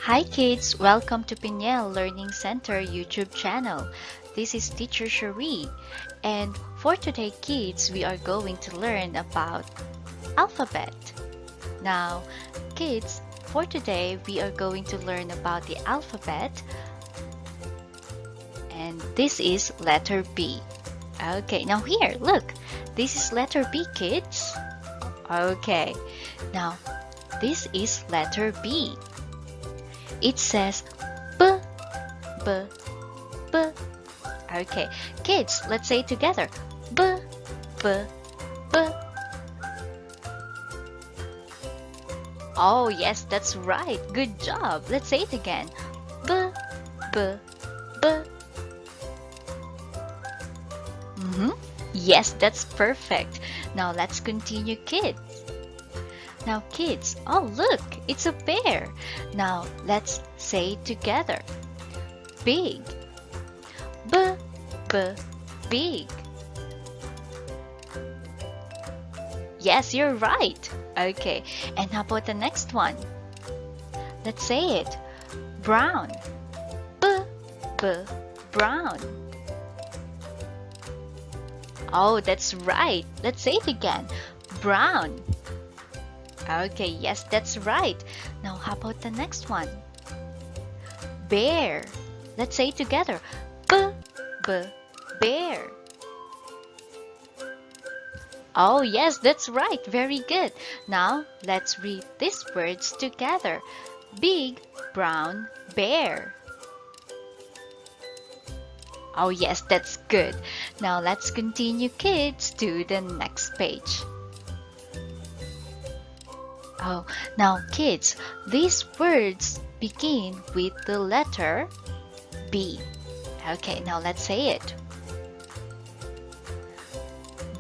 Hi kids, welcome to Peniel Learning Center YouTube channel. This is Teacher Cherie, and for today kids, we are going to learn about alphabet. Now, kids, for today we are going to learn about the alphabet, and this is letter B. Okay, now here, look, this is letter B, kids. Okay, now this is letter B. It says B, B, B. Okay, kids, let's say it together. B, B, B. Oh, yes, that's right. Good job. Let's say it again. B, B, B. Yes, that's perfect. Now let's continue, kids. Now kids, oh look, it's a bear. Now let's say it together. Big. B, B, big. Yes, you're right. Okay, and how about the next one? Let's say it. Brown. B, B, brown. Oh, that's right. Let's say it again. Brown. Okay, yes, that's right. Now, how about the next one? Bear. Let's say it together. B, B, bear. Oh, yes, that's right. Very good. Now, let's read these words together. Big brown bear. Oh, yes, that's good. Now, let's continue, kids, to the next page. Oh, now kids, these words begin with the letter B. Okay, now let's say it.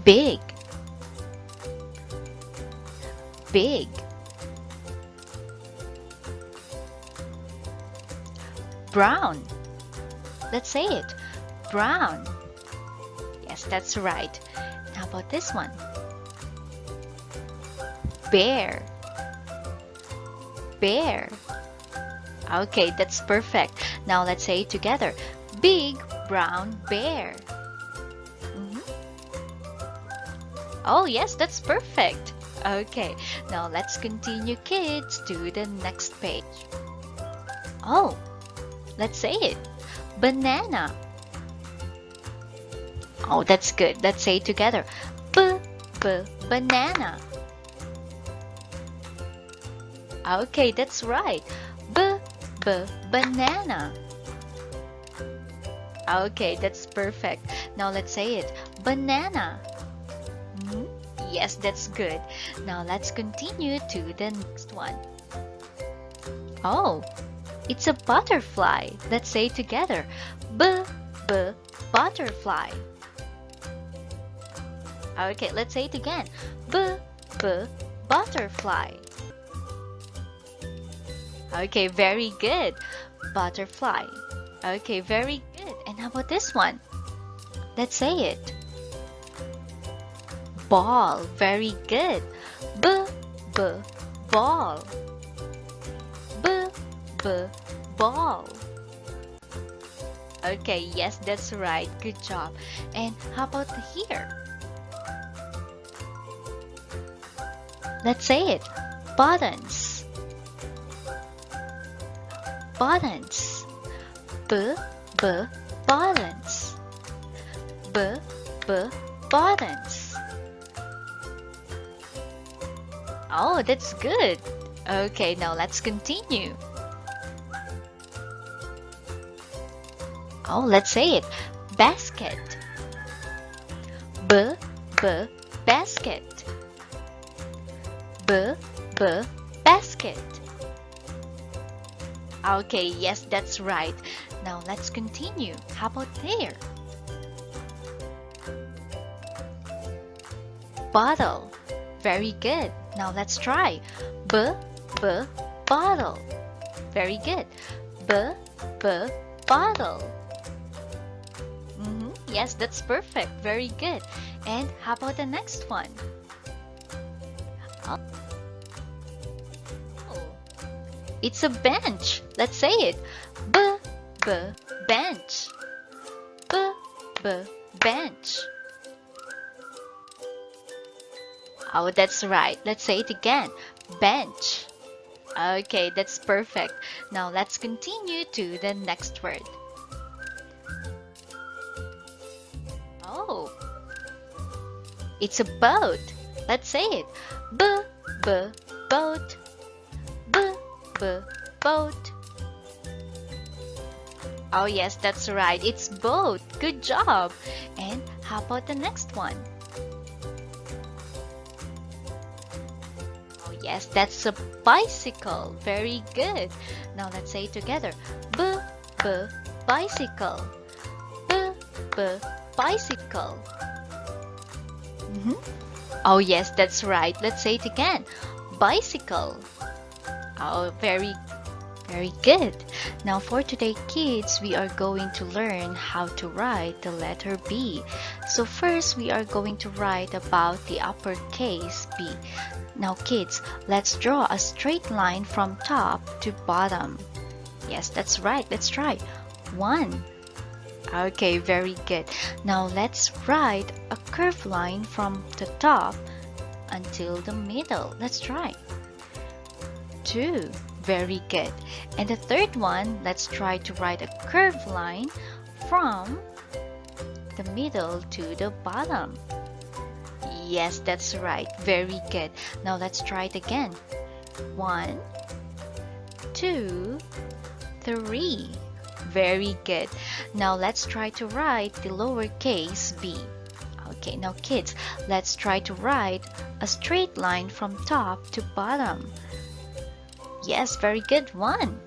Big. Big. Brown. Let's say it. Brown. Yes, that's right. How about this one? Bear. Bear. Okay, that's perfect. Now let's say it together. Big brown bear. Oh, yes, that's perfect. Okay, now let's continue, kids, to the next page. Oh, let's say it. Banana. Oh, that's good. Let's say it together. Banana. Okay, that's right. Banana. Okay, that's perfect. Now let's say it. Banana. Yes, that's good. Now let's continue to the next one. Oh, it's a butterfly. Let's say it together. Butterfly. Okay, let's say it again. Butterfly. Okay, very good. Butterfly. Okay, very good. And how about this one? Let's say it. Ball. Very good. Ball. Ball. Okay, yes, that's right. Good job. And how about here? Let's say it. Buttons. Buttons. Buttons. Buttons. Oh, that's good. Okay, now let's continue. Oh, let's say it. Basket. Basket. Basket. Okay, yes, that's right. Now let's continue. How about there? Bottle. Very good. Now let's try. Bottle. Very good. Bottle. Yes, that's perfect. Very good. And how about the next one? It's a bench. Let's say it. Bench. Bench. Oh, that's right. Let's say it again. Bench. Okay, that's perfect. Now let's continue to the next word. Oh, it's a boat. Let's say it. Boat. Boat. Oh yes, that's right. It's boat. Good job. And how about the next one? Oh yes, that's a bicycle. Very good. Now let's say it together. Bicycle. Bicycle. Oh yes, that's right. Let's say it again. Bicycle. Oh, very good. Now for today, kids, we are going to learn how to write the letter B. So first, we are going to write about the uppercase B. Now kids, let's draw a straight line from top to bottom. Yes, that's right. Let's try. 1. Okay, very good. Now let's write a curved line from the top until the middle. Let's try. 2. Very good. And the third one, let's try to write a curved line from the middle to the bottom. Yes, that's right. Very good. Now let's try it again. 1, 2, 3. Very good. Now let's try to write the lowercase b. Okay, now kids, let's try to write a straight line from top to bottom. Yes, very good. 1.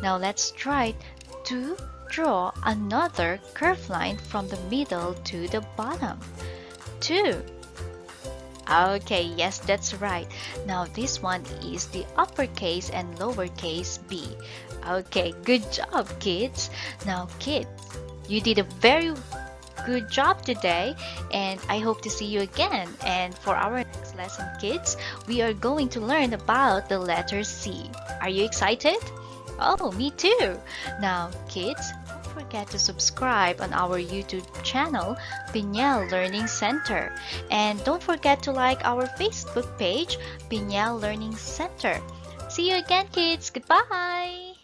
Now let's try to draw another curved line from the middle to the bottom. 2. Okay, yes, that's right. Now this one is the uppercase and lowercase b. Okay, good job, kids. Now kids, you did a very good job today, and I hope to see you again. And for our next lesson, kids, we are going to learn about the letter C. Are you excited? Oh, me too. Now kids, don't forget to subscribe on our YouTube channel, Peniel Learning Center. And don't forget to like our Facebook page, Peniel Learning Center. See you again, kids. Goodbye.